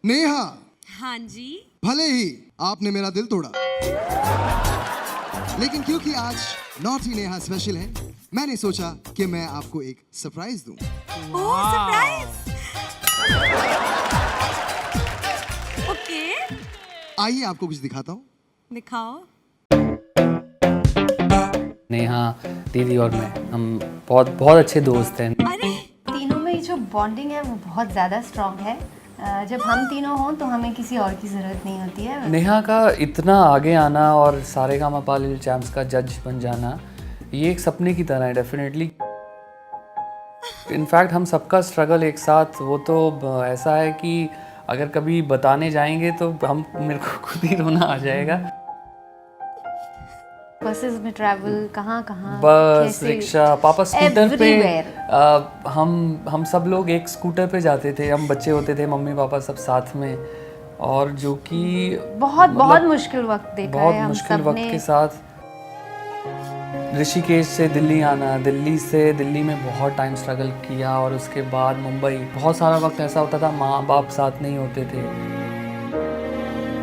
नेहा, हाँ जी। भले ही आपने मेरा दिल तोड़ा, लेकिन क्योंकि आज नॉटी नेहा स्पेशल है, मैंने सोचा कि मैं आपको एक सरप्राइज दूं। ओह, सरप्राइज। ओके, आइए आपको कुछ दिखाता हूँ। दिखाओ। नेहा दीदी और मैं, हम बहुत बहुत अच्छे दोस्त हैं। अरे, तीनों में जो बॉन्डिंग है वो बहुत ज़्यादा स्ट्रॉन्ग है। जब हम तीनों हों तो हमें किसी और की ज़रूरत नहीं होती है। नेहा का इतना आगे आना और सारेगामापा लिटिल चैम्प्स का जज बन जाना, ये एक सपने की तरह है डेफिनेटली। इनफैक्ट हम सबका स्ट्रगल एक साथ, वो तो ऐसा है कि अगर कभी बताने जाएंगे तो मेरे को खुद ही रोना आ जाएगा। बसेस में ट्रैवल, कहाँ बस, रिक्शा, पापा स्कूटर पे, everywhere। हम सब लोग एक स्कूटर पे जाते थे, हम बच्चे होते थे, मम्मी पापा सब साथ में, और जो कि बहुत मुश्किल वक्त देखा बहुत है हम मुश्किल सब वक्त ने। के साथ ऋषिकेश से दिल्ली आना, दिल्ली से दिल्ली में बहुत टाइम स्ट्रगल किया, और उसके बाद मुंबई। बहुत सारा वक्त ऐसा होता था माँ बाप साथ नहीं होते थे।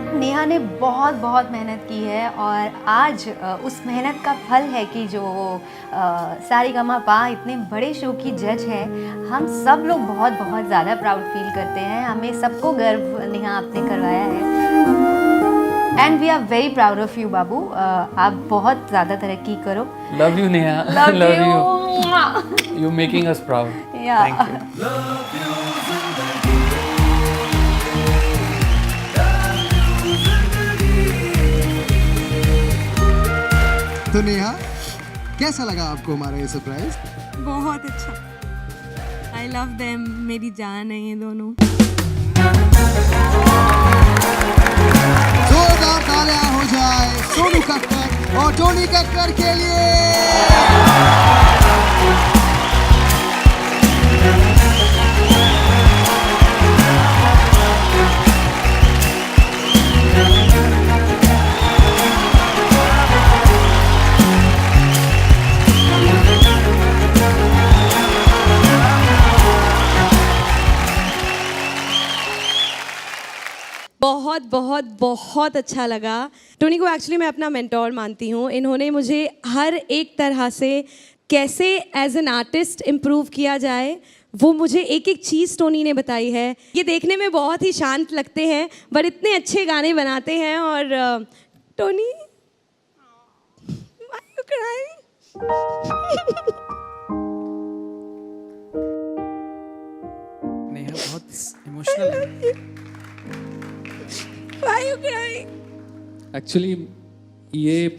नेहा ने बहुत मेहनत की है और आज उस मेहनत का फल है कि जो सारेगामापा इतने बड़े शो की जज है। हम सब लोग बहुत ज़्यादा प्राउड फील करते हैं। हमें सबको गर्व नेहा आपने करवाया है, and we are very proud of you बाबू। आप बहुत ज़्यादा तरक्की करो। Love you Neha, love you, you making us proud. Thank you. तो नेहा, कैसा लगा आपको हमारा ये सरप्राइज? बहुत अच्छा। आई लव देम, मेरी जान है ये दोनों। जोरदार तालियां हो जाए सोनू कक्कर और टोनी कक्कर के लिए। बहुत अच्छा लगा। टोनी को एक्चुअली मैं अपना मेंटोर मानती हूँ। इन्होंने मुझे हर एक तरह से कैसे एज एन आर्टिस्ट इम्प्रूव किया जाए, वो मुझे एक एक चीज़ टोनी ने बताई है। ये देखने में बहुत ही शांत लगते हैं, बट इतने अच्छे गाने बनाते हैं। और Tony, why you crying? Neha बहुत इमोशनल है। Why you crying? एक्चुअली ये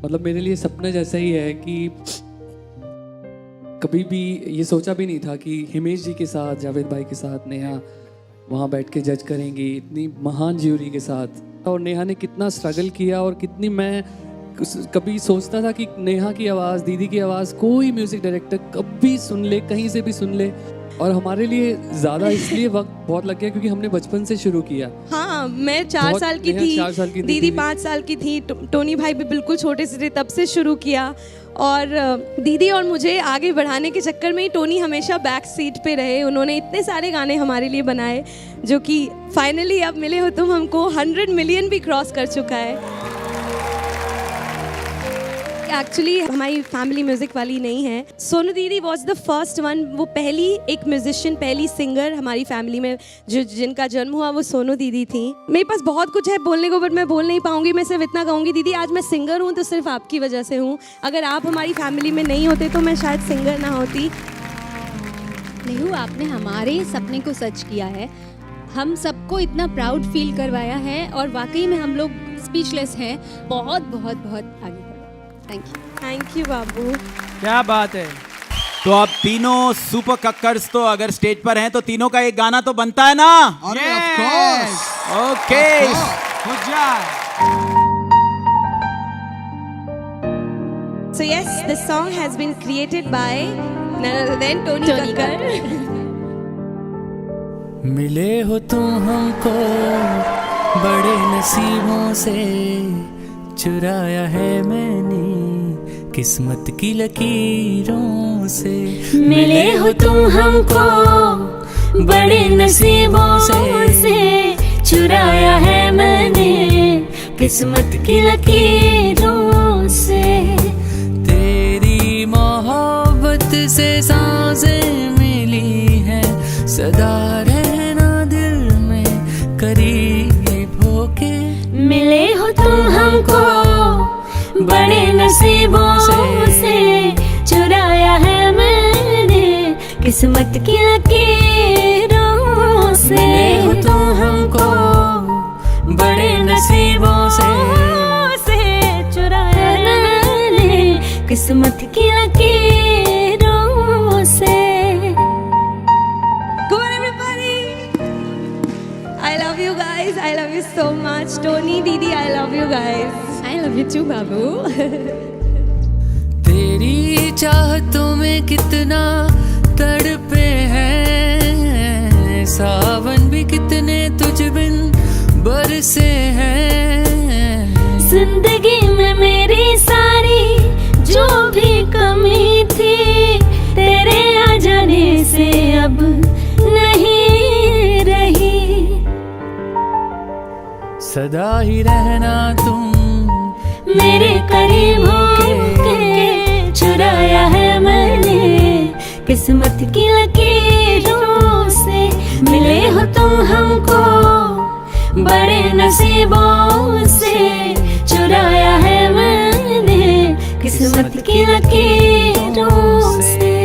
मतलब मेरे लिए सपना जैसा ही है कि कभी भी ये सोचा भी नहीं था कि हिमेश जी के साथ, जावेद भाई के साथ नेहा वहाँ बैठ के जज करेंगी, इतनी महान ज्यूरी के साथ। और नेहा ने कितना स्ट्रगल किया, और कितनी मैं कभी सोचता था कि नेहा की आवाज़, दीदी की आवाज़ कोई म्यूज़िक डायरेक्टर कभी सुन ले, कहीं से भी सुन ले। और हमारे लिए ज़्यादा इसलिए वक्त बहुत लग गया क्योंकि हमने बचपन से शुरू किया। हाँ, मैं 4 साल की थी, 4 साल की दीदी 5 साल की थी, टोनी भाई भी बिल्कुल छोटे से थे, तब से शुरू किया। और दीदी और मुझे आगे बढ़ाने के चक्कर में ही टोनी हमेशा बैक सीट पे रहे। उन्होंने इतने सारे गाने हमारे लिए बनाए, जो कि फाइनली अब मिले हो तुम हमको 100 मिलियन भी क्रॉस कर चुका है। एक्चुअली हमारी फैमिली म्यूजिक वाली नहीं है। सोनू दीदी वॉज द फर्स्ट वन। वो पहली एक म्यूजिशियन, पहली सिंगर हमारी फैमिली में जिनका जन्म हुआ, वो सोनू दीदी थी। मेरे पास बहुत कुछ है बोलने को, बट मैं बोल नहीं पाऊंगी। मैं सिर्फ इतना कहूँगी, दीदी आज मैं सिंगर हूँ तो सिर्फ आपकी वजह से हूँ। अगर आप हमारी फैमिली में नहीं होते तो मैं शायद सिंगर ना होती। नेहू, आपने हमारे सपने को सच किया है, हम सबको इतना प्राउड फील करवाया है, और वाकई में हम लोग स्पीचलेस हैं। बहुत आगे बढ़ो। थैंक यू बाबू। क्या बात है। तो अब तीनों सुपर कक्कर्स तो अगर स्टेज पर हैं तो तीनों का एक गाना तो बनता है ना। अरे of course, okay, of course। हो जाए। So yes, this song has been created by none other than Tony Kakkar. मिले हो तुम हमको बड़े नसीबों से, चुराया है मैंने किस्मत की लकीरों से। मिले हो तुम हमको बड़े नसीबों से, किस्मत की लकीरों से। तेरी मोहब्बत से सांसें मिली हैं, सदा रहना दिल में करीब होके। मिले हो तुम हमको बड़े नसीबों से, चुराया है मैंने किस्मत की लकीरों से। मिले हो तुम हमको बड़े नसीबों से, चुराया है मैंने किस्मत की लकीरों से। Come on everybody! I love you guys. I love you so much. Tony, Didi, I love you guys. I love you too, बाबू। तेरी चाहतों में कितना तड़पे हैं, सावन भी कितने तुझ बिन बरसे हैं। जिंदगी में मेरी सारी जो भी कमी थी, तेरे आ जाने से अब नहीं रही। सदा ही रहना तुम मेरे करीब होके, चुराया है मैंने किस्मत की लकीरों से। मिले हो तुम हमको बड़े नसीबों से, चुराया है मैंने किस्मत की लकीरों से।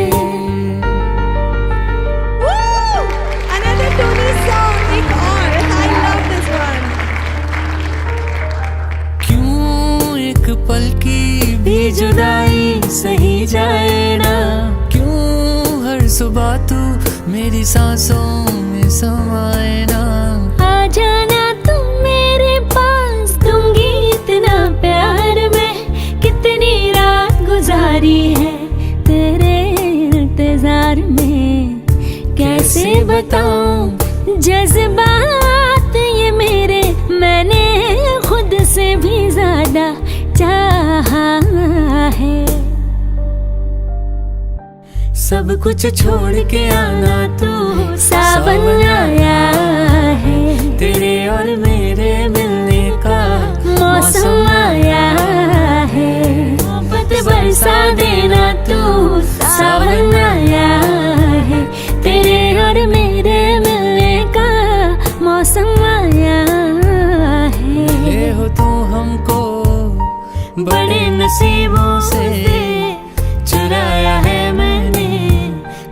Another Tony song. एक और. I love this one. क्यों एक पल की भी जुदाई सही जाए ना, क्यों हर सुबह तू मेरी सांसों में समाए ना। आ जाना तू मेरे पास, दूंगी इतना प्यार मैं, कितनी रात गुजारी है तेरे इंतजार में। कैसे बताऊं जज्बात ये मेरे, मैंने खुद से भी ज्यादा चाहा है। सब कुछ छोड़ के आना तू, सावन आया है। तेरे और मेरे मिलने का मौसम आया है। मोहब्बत बरसा देना तू, सावन आया है। तेरे और मेरे मिलने का मौसम आया है। मिले हो तू हमको बड़े नसीबों से, चुराया है मैंने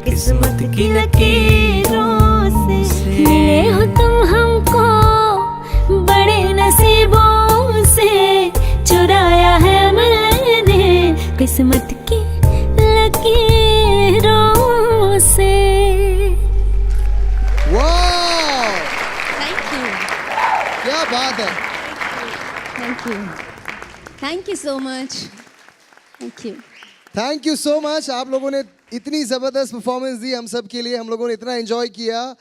किस्मत की लकीरों से। मिले हो तुम हमको बड़े नसीबों से, चुराया है मैंने किस्मत की लकीरों से। वाह, थैंक यू, क्या बात है। Thank you, thank you so much, thank you. Thank you so much. आप लोगों ने इतनी जबरदस्त परफॉर्मेंस दी हम सब के लिए, हम लोगों ने इतना एंजॉय किया।